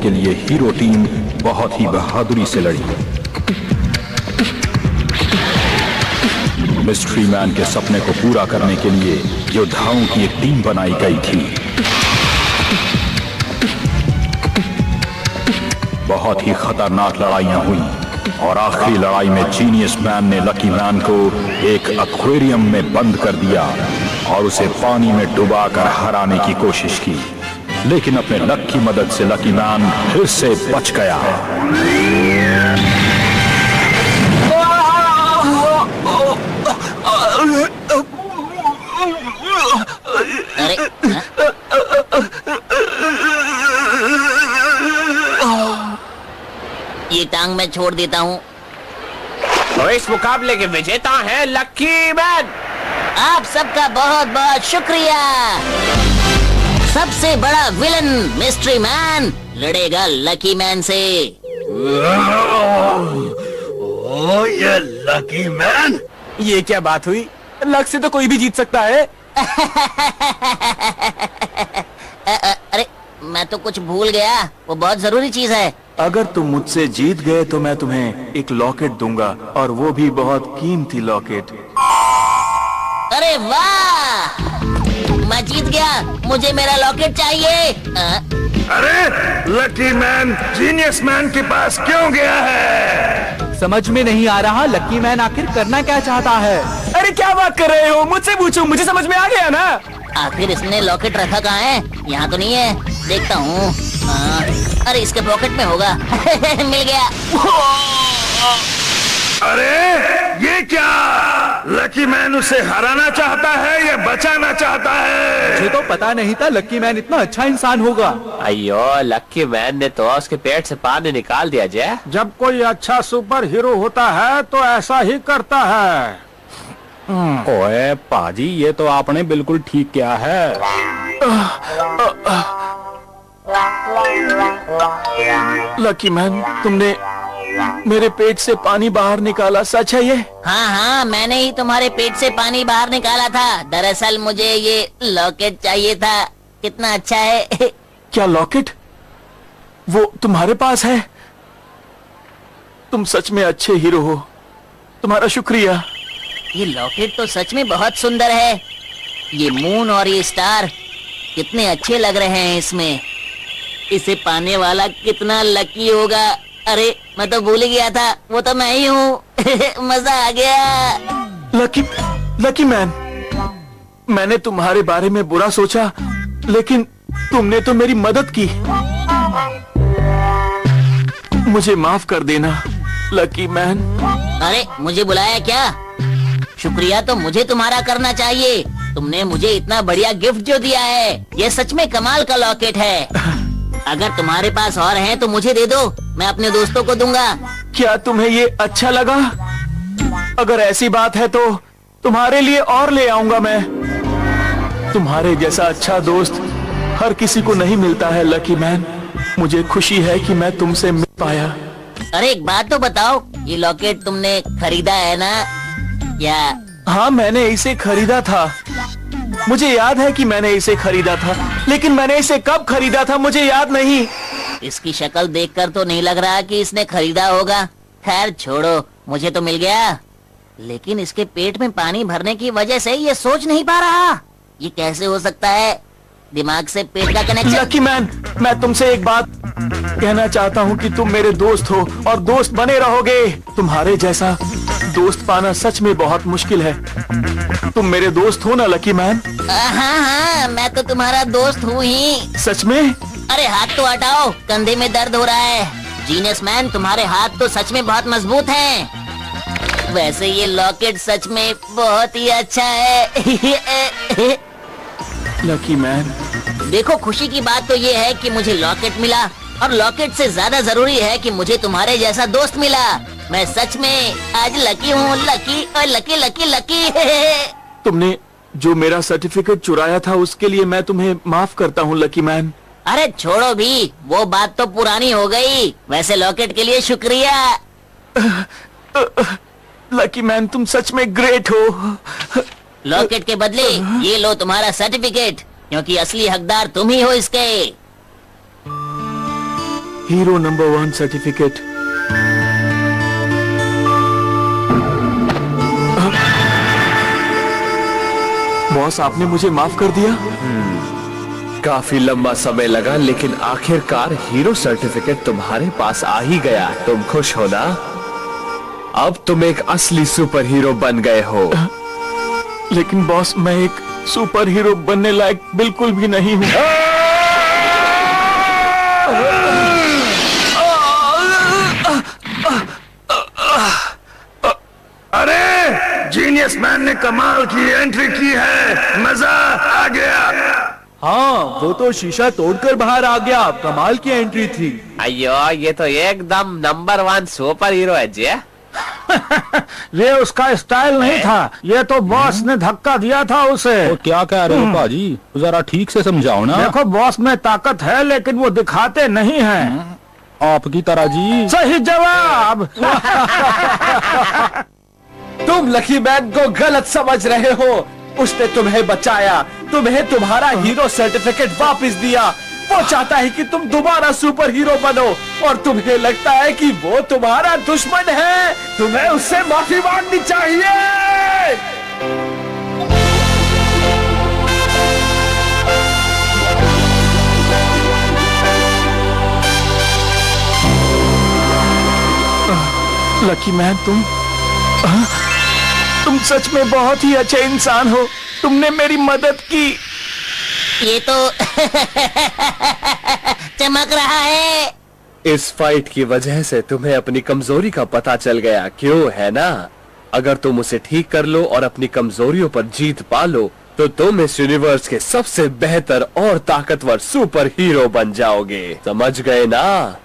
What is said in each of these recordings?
के लिए hero team बहुत ही बहादुरी से लड़ी। मिस्ट्री मैन के सपने को पूरा करने के लिए योद्धाओं की एक टीम बनाई गई थी। बहुत ही खतरनाक लड़ाइयां हुई और आखिरी लड़ाई में जीनियस मैन ने लकी मैन को एक एक्वेरियम में बंद कर दिया और उसे पानी में डुबाकर हराने की कोशिश की, लेकिन अपने लक की मदद से लकी मैन फिर से बच गया। ये टांग मैं छोड़ देता हूँ। तो इस मुकाबले के विजेता हैं लकी मैन। आप सबका बहुत बहुत शुक्रिया। सबसे बड़ा विलन मिस्ट्री मैन लड़ेगा लकी मैन से। ओह ये लकी मैन, ये क्या बात हुई? लक से तो कोई भी जीत सकता है। अरे मैं तो कुछ भूल गया, वो बहुत जरूरी चीज है। अगर तुम मुझसे जीत गए तो मैं तुम्हें एक लॉकेट दूंगा, और वो भी बहुत कीमती लॉकेट। अरे वाह, मैं जीत गया, मुझे मेरा लॉकेट चाहिए। अरे लकी मैन जीनियस मैन के पास क्यों गया है? समझ में नहीं आ रहा लकी मैन आखिर करना क्या चाहता है। अरे क्या बात कर रहे हो? मुझसे पूछो, मुझे समझ में आ गया ना। आखिर इसने लॉकेट रखा कहाँ है? यहाँ तो नहीं है, देखता हूँ। अरे इसके पॉकेट में होगा। मिल गया। अरे ये क्या? लकी मैन उसे हराना चाहता है या बचाना चाहता है? मुझे तो पता नहीं था लकी मैन इतना अच्छा इंसान होगा। अयो लकी मैन ने तो उसके पेट से पानी निकाल दिया। जय, जब कोई अच्छा सुपर हीरो होता है तो ऐसा ही करता है। ओए पाजी, ये तो आपने बिल्कुल ठीक किया है। लकी मैन, तुमने मेरे पेट से पानी बाहर निकाला, सच है ये? हाँ हाँ, मैंने ही तुम्हारे पेट से पानी बाहर निकाला था। दरअसल मुझे ये लॉकेट चाहिए था। कितना अच्छा है। क्या लॉकेट? वो तुम्हारे पास है? तुम सच में अच्छे हीरो हो, तुम्हारा शुक्रिया। ये लॉकेट तो सच में बहुत सुंदर है। ये मून और ये स्टार कितने अच्छे लग रहे हैं इसमें। इसे पाने वाला कितना लकी होगा। अरे मैं तो भूल ही गया था, वो तो मैं ही हूँ। मजा आ गया। लकी मैन, मैंने तुम्हारे बारे में बुरा सोचा, लेकिन तुमने तो मेरी मदद की। मुझे माफ कर देना लकी मैन। अरे मुझे बुलाया क्या? शुक्रिया तो मुझे तुम्हारा करना चाहिए। तुमने मुझे इतना बढ़िया गिफ्ट जो दिया है, ये सच में कमाल का लॉकेट है। अगर तुम्हारे पास और है तो मुझे दे दो, मैं अपने दोस्तों को दूंगा। क्या तुम्हें ये अच्छा लगा? अगर ऐसी बात है तो तुम्हारे लिए और ले आऊंगा मैं। तुम्हारे जैसा अच्छा दोस्त हर किसी को नहीं मिलता है लकी मैन। मुझे खुशी है कि मैं तुमसे मिल पाया। अरे एक बात तो बताओ, ये लॉकेट तुमने खरीदा है ना? या हाँ, मैंने इसे खरीदा था। मुझे याद है कि मैंने इसे खरीदा था, लेकिन मैंने इसे कब खरीदा था मुझे याद नहीं। इसकी शक्ल देखकर तो नहीं लग रहा कि इसने खरीदा होगा। खैर छोड़ो, मुझे तो मिल गया। लेकिन इसके पेट में पानी भरने की वजह से ये सोच नहीं पा रहा। ये कैसे हो सकता है? दिमाग से पेट का कनेक्शन। लकी मैन, मैं तुमसे एक बात कहना चाहता हूँ कि तुम मेरे दोस्त हो और दोस्त बने रहोगे। तुम्हारे जैसा दोस्त पाना सच में बहुत मुश्किल है। तुम मेरे दोस्त हो ना लकी मैन? हाँ हाँ, मैं तो तुम्हारा दोस्त हूँ ही। सच में? अरे हाथ तो हटाओ, कंधे में दर्द हो रहा है। जीनियस मैन, तुम्हारे हाथ तो सच में बहुत मजबूत हैं। वैसे ये लॉकेट सच में बहुत ही अच्छा है। लकी मैन, देखो खुशी की बात तो ये है कि मुझे लॉकेट मिला, और लॉकेट से ज्यादा जरूरी है कि मुझे तुम्हारे जैसा दोस्त मिला। मैं सच में आज लकी हूँ। लकी और लकी लकी लकी। तुमने जो मेरा सर्टिफिकेट चुराया था उसके लिए मैं तुम्हें माफ करता हूँ लकी मैन। अरे छोड़ो भी, वो बात तो पुरानी हो गई। वैसे लॉकेट के लिए शुक्रिया। लकी मैन, तुम सच में ग्रेट हो। लॉकेट के बदले ये लो तुम्हारा सर्टिफिकेट, क्योंकि असली हकदार तुम ही हो इसके। Hero number 1 certificate. बॉस, आपने मुझे माफ कर दिया। काफी लंबा समय लगा, लेकिन आखिरकार हीरो सर्टिफिकेट तुम्हारे पास आ ही गया। तुम खुश हो ना? अब तुम एक असली सुपर हीरो बन गए हो। लेकिन बॉस, मैं एक सुपर हीरो बनने लायक बिल्कुल भी नहीं हूँ। अरे जीनियस मैन ने कमाल की एंट्री की है, मजा आ गया। हाँ, वो तो शीशा तोड़कर बाहर आ गया। कमाल की एंट्री थी। अयो, ये तो एकदम नंबर 1 सुपर हीरो है जी। ये उसका स्टाइल नहीं था, ये तो बॉस ने धक्का दिया था उसे। तो क्या कह रहे हो पाजी, जरा ठीक से समझाओ ना। देखो, बॉस में ताकत है, लेकिन वो दिखाते नहीं हैं। आपकी तरह जी। सही जवाब। तुम लकी मैन को गलत समझ रहे हो। उसने तुम्हें बचाया, तुम्हें तुम्हारा हीरो सर्टिफिकेट वापस दिया। वो चाहता है कि तुम दोबारा सुपर हीरो बनो, और तुम्हें लगता है कि वो तुम्हारा दुश्मन है। तुम्हें उससे माफी मांगनी चाहिए। लकी मैन, तुम सच में बहुत ही अच्छे इंसान हो। तुमने मेरी मदद की। ये तो चमक रहा है। इस फाइट की वजह से तुम्हें अपनी कमजोरी का पता चल गया, क्यों है ना? अगर तुम उसे ठीक कर लो और अपनी कमजोरियों पर जीत पा लो, तो तुम इस यूनिवर्स के सबसे बेहतर और ताकतवर सुपर हीरो बन जाओगे। समझ गए ना?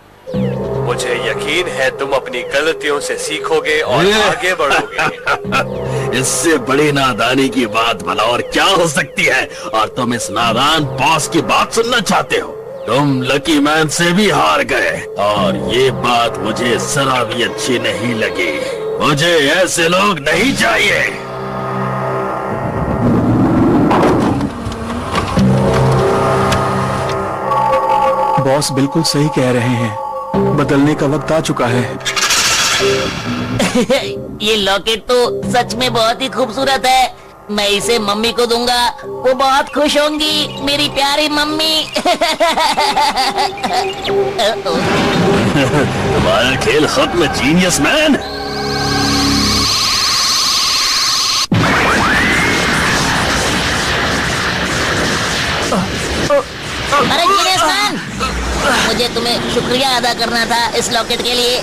मुझे यकीन है तुम अपनी गलतियों से सीखोगे और आगे बढ़ोगे। इससे बड़ी नादानी की बात भला और क्या हो सकती है? और तुम इस नादान बॉस की बात सुनना चाहते हो? तुम लकी मैन से भी हार गए, और ये बात मुझे जरा भी अच्छी नहीं लगी। मुझे ऐसे लोग नहीं चाहिए। बॉस बिल्कुल सही कह रहे हैं। बदलने का वक्त आ चुका है। ये लॉकेट तो सच में बहुत ही खूबसूरत है। मैं इसे मम्मी को दूंगा, वो बहुत खुश होंगी, मेरी प्यारी मम्मी। तुम्हारा खेल खत्म, जीनियस मैन। अरे जीनियस मैन, मुझे तुम्हें शुक्रिया अदा करना था इस लॉकेट के लिए।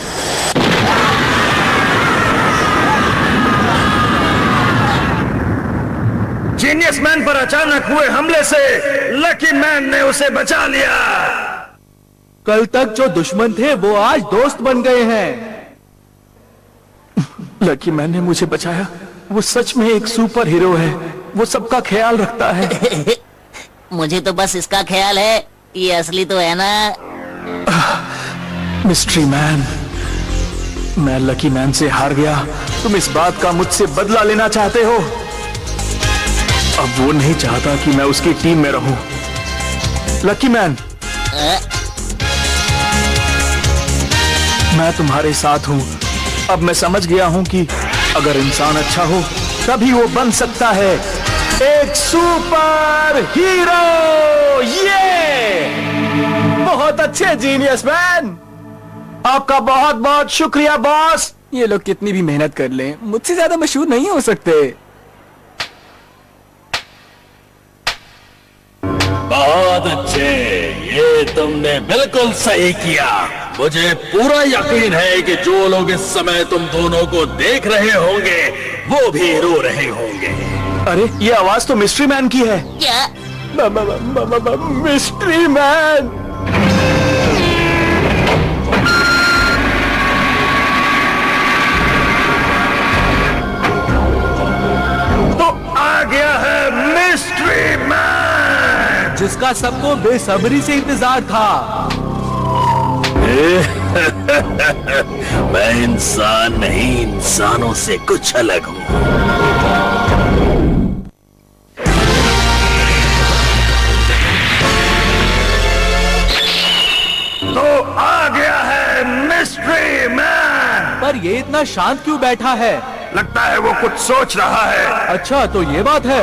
जीनियस मैन पर अचानक हुए हमले से लकी मैन ने उसे बचा लिया। कल तक जो दुश्मन थे वो आज दोस्त बन गए हैं। लकी मैन ने मुझे बचाया। वो सच में एक सुपर हीरो है। वो सबका ख्याल रखता है। मुझे तो बस इसका ख्याल है, ये असली तो है ना। मिस्ट्री मैन, मैं लकी मैन से हार गया। तुम इस बात का मुझसे बदला लेना चाहते हो। अब वो नहीं चाहता कि मैं उसकी टीम में रहूं। लकी मैन, मैं तुम्हारे साथ हूं। अब मैं समझ गया हूं कि अगर इंसान अच्छा हो तभी वो बन सकता है एक सुपर हीरो। ये बहुत अच्छे जीनियस मैन। आपका बहुत बहुत शुक्रिया बॉस। ये लोग कितनी भी मेहनत कर लें, मुझसे ज्यादा मशहूर नहीं हो सकते। बहुत अच्छे, ये तुमने बिल्कुल सही किया। मुझे पूरा यकीन है कि जो लोग इस समय तुम दोनों को देख रहे होंगे वो भी रो रहे होंगे। अरे, ये आवाज तो मिस्ट्री मैन की है। क्या? Mystery man. तो आ गया है मिस्ट्री मैन, जिसका सबको बेसब्री से इंतजार था। मैं इंसान नहीं, इंसानों से कुछ अलग हूँ। तो आ मिस्ट्री मैन। पर ये इतना शांत क्यों बैठा है? लगता है वो कुछ सोच रहा है। अच्छा, तो ये बात है।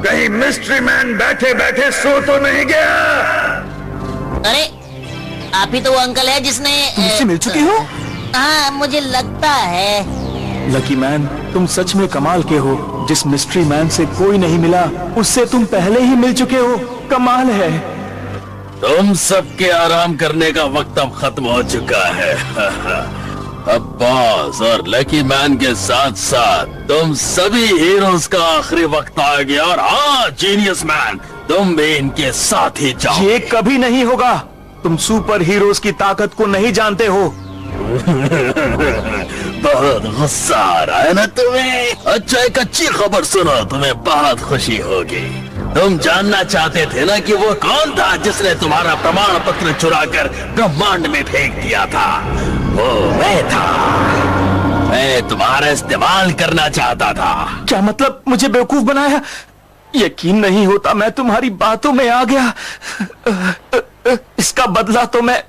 कहीं मिस्ट्री मैन बैठे बैठे सो तो नहीं गया? अरे आप ही तो वो अंकल है जिसने मुझसे मिल चुके हो? हाँ, मुझे लगता है। लकी मैन, तुम सच में कमाल के हो। जिस मिस्ट्री मैन से कोई नहीं मिला, उससे तुम पहले ही मिल चुके हो। कमाल है। तुम सबके आराम करने का वक्त अब खत्म हो चुका है। अब बॉस और लकी मैन के साथ साथ तुम सभी हीरोज का आखिरी वक्त आ गया। और हाँ जीनियस मैन, तुम भी इनके साथ ही जाओ। ये कभी नहीं होगा। तुम सुपर हीरोज की ताकत को नहीं जानते हो। बहुत गुस्सा आ रहा है ना तुम्हें? अच्छा, एक अच्छी खबर सुनो, तुम्हें बहुत खुशी होगी। तुम जानना चाहते थे ना कि वो कौन था जिसने तुम्हारा प्रमाण पत्र चुराकर ब्रह्मांड में फेंक दिया था? वो मैं था। मैं तुम्हारा इस्तेमाल करना चाहता था। क्या मतलब? मुझे बेवकूफ बनाया? यकीन नहीं होता, मैं तुम्हारी बातों में आ गया। इसका बदला तो मैं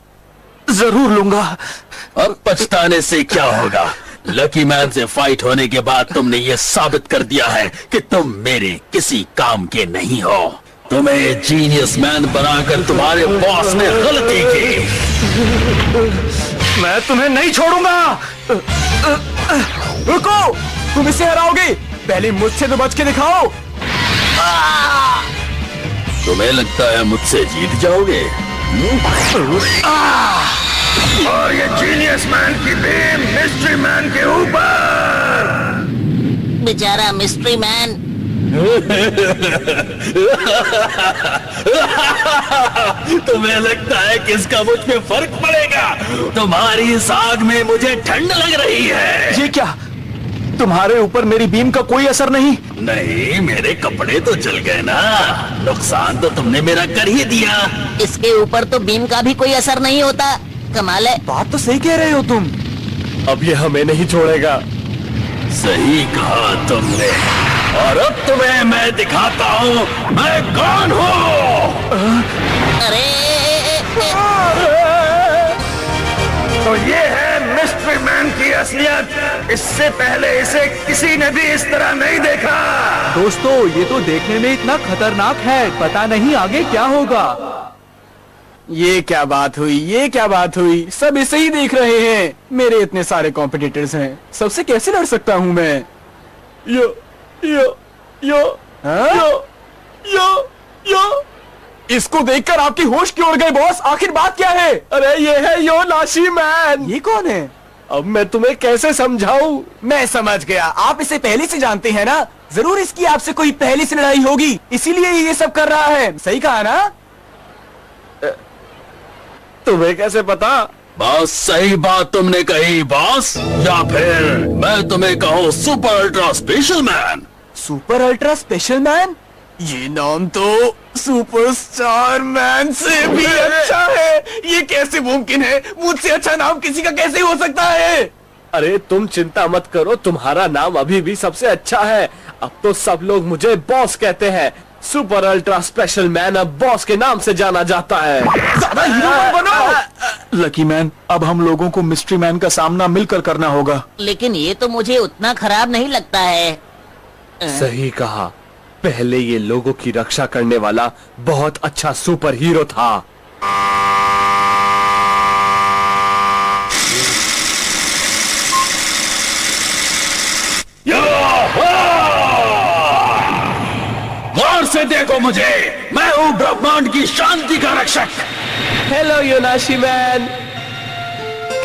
जरूर लूंगा। अब पछताने से क्या होगा? लकी मैन से फाइट होने के बाद तुमने ये साबित कर दिया है कि तुम मेरे किसी काम के नहीं हो। तुम्हें जीनियस मैन बनाकर तुम्हारे बॉस ने गलती की। मैं तुम्हें नहीं छोड़ूंगा। रुको, तुम इसे हराओगे। पहले मुझसे तो बच के दिखाओ। तुम्हें लगता है मुझसे जीत जाओगे? और ये जीनियस मैन की बीम मिस्ट्री मैन के ऊपर। बेचारा मिस्ट्री मैन। तुम्हें लगता है कि इसका मुझ पे फर्क पड़ेगा? तुम्हारी इस आग में मुझे ठंड लग रही है। ये क्या? तुम्हारे ऊपर मेरी बीम का कोई असर नहीं? नहीं, मेरे कपड़े तो जल गए ना। नुकसान तो तुमने मेरा कर ही दिया। इसके ऊपर तो बीम का भी कोई असर नहीं होता। कमाल है। बात तो सही कह रहे हो तुम। अब ये हमें नहीं छोड़ेगा। सही कहा तुमने। और अब तुम्हें मैं दिखाता हूँ मैं कौन हूँ। अरे तो ये है मिस्ट्री मैन की असलियत। इससे पहले इसे किसी ने भी इस तरह नहीं देखा। दोस्तों, ये तो देखने में इतना खतरनाक है, पता नहीं आगे क्या होगा। ये क्या बात हुई? ये क्या बात हुई? सब इसे ही देख रहे हैं। मेरे इतने सारे कॉम्पिटिटर्स हैं, सबसे कैसे लड़ सकता हूँ मैं? यो यो यो हाँ? यो। इसको देखकर आपकी होश क्यों उड़ गई बॉस? आखिर बात क्या है? अरे ये है योनाशी मैन। ये कौन है? अब मैं तुम्हें कैसे समझाऊं? मैं समझ गया, आप इसे पहले से जानते हैं ना। जरूर इसकी आपसे कोई पहले से लड़ाई होगी, इसीलिए ये सब कर रहा है। सही कहा ना? तुम्हें कैसे पता? बस सही बात तुमने कही बॉस। या फिर मैं तुम्हें कहूँ super ultra special man. Super ultra special man? ये नाम तो सुपरस्टार मैन से भी अच्छा है। ये कैसे मुमकिन है? मुझसे अच्छा नाम किसी का कैसे हो सकता है? अरे तुम चिंता मत करो, तुम्हारा नाम अभी भी सबसे अच्छा है। अब तो सब लोग मुझे बॉस कहते हैं। सुपर अल्ट्रा स्पेशल मैन अब बॉस के नाम से जाना जाता है। ज्यादा हीरो मत बनो। लकी मैन, अब हम लोगों को मिस्ट्री मैन का सामना मिलकर करना होगा। लेकिन ये तो मुझे उतना खराब नहीं लगता है। सही कहा, पहले ये लोगों की रक्षा करने वाला बहुत अच्छा सुपर हीरो था। गौर से देखो मुझे, मैं हूँ ब्रह्मांड की शांति का रक्षक। हेलो योनाशी मैन।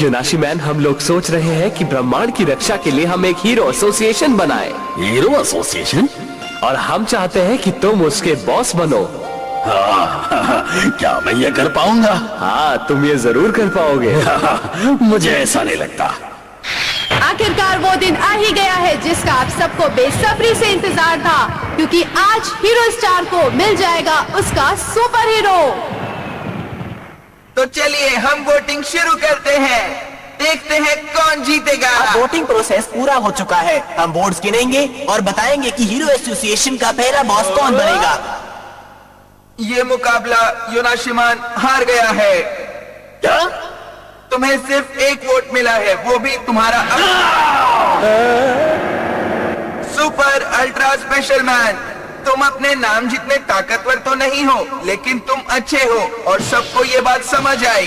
योनाशी मैन, हम लोग सोच रहे हैं कि ब्रह्मांड की रक्षा के लिए हम एक हीरो एसोसिएशन बनाएं। Hero association? और हम चाहते हैं कि तुम उसके बॉस बनो। क्या मैं ये कर पाऊंगा? हाँ, तुम ये जरूर कर पाओगे। मुझे ऐसा नहीं लगता। आखिरकार वो दिन आ ही गया है जिसका आप सबको बेसब्री से इंतजार था, क्योंकि आज हीरो स्टार को मिल जाएगा उसका सुपर हीरो। तो चलिए हम वोटिंग शुरू करते हैं। देखते हैं कौन जीतेगा। अब वोटिंग प्रोसेस पूरा हो चुका है। हम वोट्स गिनेंगे और बताएंगे कि हीरो एसोसिएशन का पहला बॉस कौन बनेगा। ये मुकाबला योनाशिमान हार गया है। क्या? तुम्हें सिर्फ एक वोट मिला है, वो भी तुम्हारा सुपर अल्ट्रा स्पेशल मैन। तुम अपने नाम जितने ताकतवर तो नहीं हो, लेकिन तुम अच्छे हो और सबको ये बात समझ आई।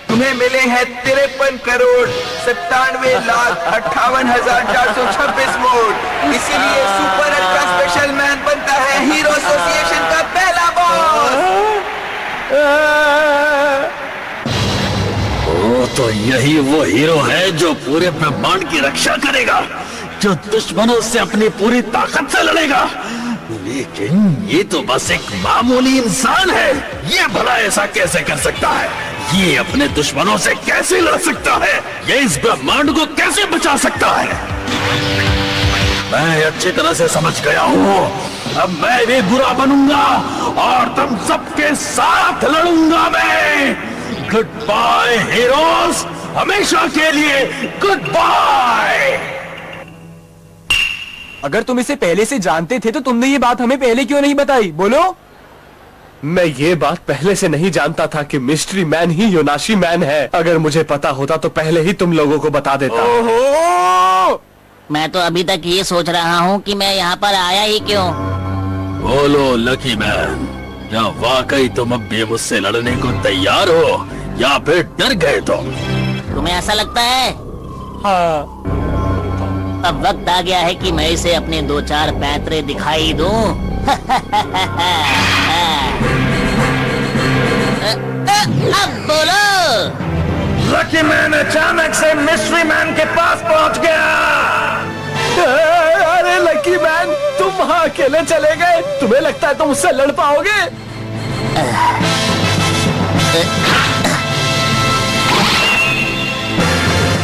तुम्हें मिले हैं 53,97,58,426 वोट, इसीलिए सुपर अल्ट्रा स्पेशल मैन बनता है हीरो एसोसिएशन का पहला बॉस। तो यही वो हीरो है जो पूरे ब्रह्मांड की रक्षा करेगा, जो दुश्मनों से अपनी पूरी ताकत से लड़ेगा। लेकिन ये तो बस एक मामूली इंसान है, ये भला ऐसा कैसे कर सकता है? ये अपने दुश्मनों से कैसे लड़ सकता है? ये इस ब्रह्मांड को कैसे बचा सकता है? मैं अच्छी तरह से समझ गया हूँ। अब मैं भी बुरा बनूंगा और तुम सबके साथ लड़ूंगा मैं। गुड बाय हीरोज, हमेशा के लिए गुड बाय। अगर तुम इसे पहले से जानते थे तो तुमने ये बात हमें पहले क्यों नहीं बताई? बोलो। मैं ये बात पहले से नहीं जानता था कि मिस्ट्री मैन ही योनाशी मैन है। अगर मुझे पता होता तो पहले ही तुम लोगों को बता देता। ओहो! मैं तो अभी तक ये सोच रहा हूँ कि मैं यहाँ पर आया ही क्यों। बोलो लकी मैन, क्या वाकई तुम अब भी मुझसे लड़ने को तैयार हो या फिर डर गए तुम्हें ऐसा लगता है? हाँ। अब वक्त आ गया है कि मैं इसे अपने 2-4 पैतरे दिखाई दूं। अब बोलो। लकी मैन अचानक से मिस्ट्री मैन के पास पहुंच गया। अरे लकी मैन, तुम वहाँ अकेले चले गए? तुम्हें लगता है तुम उससे लड़ पाओगे?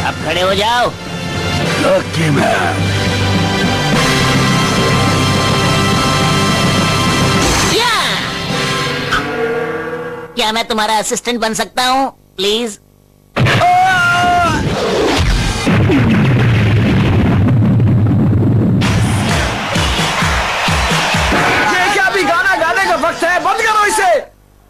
अब खड़े हो जाओ। Lucky man. क्या मैं तुम्हारा असिस्टेंट बन सकता हूँ प्लीज? ये क्या भी गाना गाने का वक्त है? बंद करो इसे।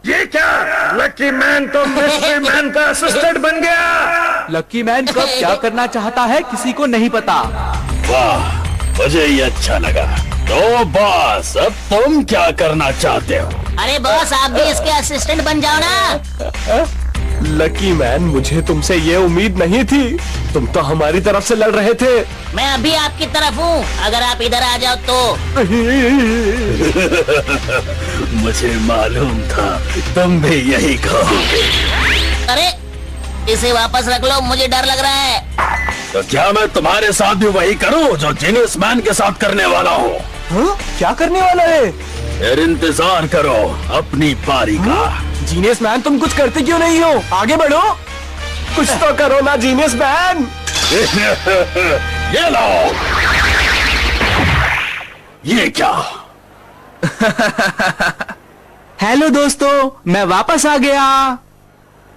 ये क्या? लकी मैन तो मिस्ट्री मैन का असिस्टेंट बन गया। लकी मैन कब क्या करना चाहता है किसी को नहीं पता। वाह, मुझे ये अच्छा लगा। तो बॉस, अब तुम क्या करना चाहते हो? अरे बॉस, आप भी इसके असिस्टेंट बन जाओ ना। लकी मैन, मुझे तुमसे ये उम्मीद नहीं थी। तुम तो हमारी तरफ से लड़ रहे थे। मैं अभी आपकी तरफ हूँ, अगर आप इधर आ जाओ तो। मुझे मालूम था तुम भी यही कहोगे। अरे इसे वापस रख लो, मुझे डर लग रहा है। तो क्या मैं तुम्हारे साथ भी वही करूं जो जीनियस मैन के साथ करने वाला हूँ? क्या करने वाला है? फिर इंतजार करो अपनी बारी का। जीनियस मैन, तुम कुछ करते क्यों नहीं हो? आगे बढ़ो, कुछ तो करो ना जीनियस मैन। ये लो। ये क्या? हेलो दोस्तों, मैं वापस आ गया।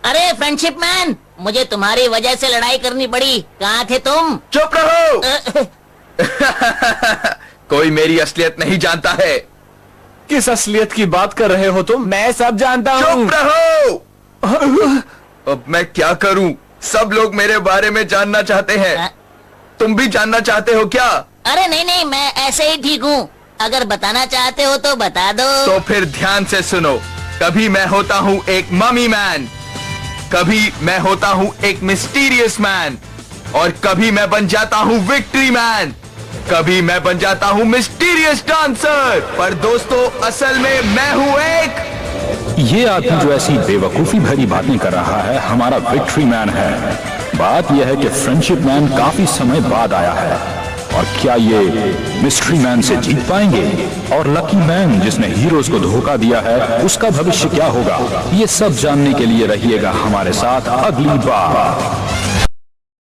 अरे फ्रेंडशिप मैन, मुझे तुम्हारी वजह से लड़ाई करनी पड़ी। कहाँ थे तुम? चुप रहो। कोई मेरी असलियत नहीं जानता है। किस असलियत की बात कर रहे हो तुम? मैं सब जानता हूँ। चुप रहो। अब मैं क्या करूं? सब लोग मेरे बारे में जानना चाहते हैं। तुम भी जानना चाहते हो क्या? अरे नहीं नहीं, मैं ऐसे ही ठीक हूँ। अगर बताना चाहते हो तो बता दो। तो फिर ध्यान से सुनो। कभी मैं होता हूँ एक ममी मैन, कभी मैं होता हूँ एक मिस्टीरियस मैन, और कभी मैं बन जाता हूँ विक्ट्री मैन, कभी मैं बन जाता हूँ मिस्टीरियस डांसर। पर दोस्तों, असल में मैं हूँ एक। ये आदमी जो ऐसी बेवकूफी भरी बातें कर रहा है, हमारा विक्ट्री मैन है। बात यह है कि फ्रेंडशिप मैन काफी समय बाद आया है, और क्या ये मिस्ट्री मैन से जीत पाएंगे? और लकी मैन जिसने हीरोज को धोखा दिया है, उसका भविष्य क्या होगा? ये सब जानने के लिए रहिएगा हमारे साथ अगली बार।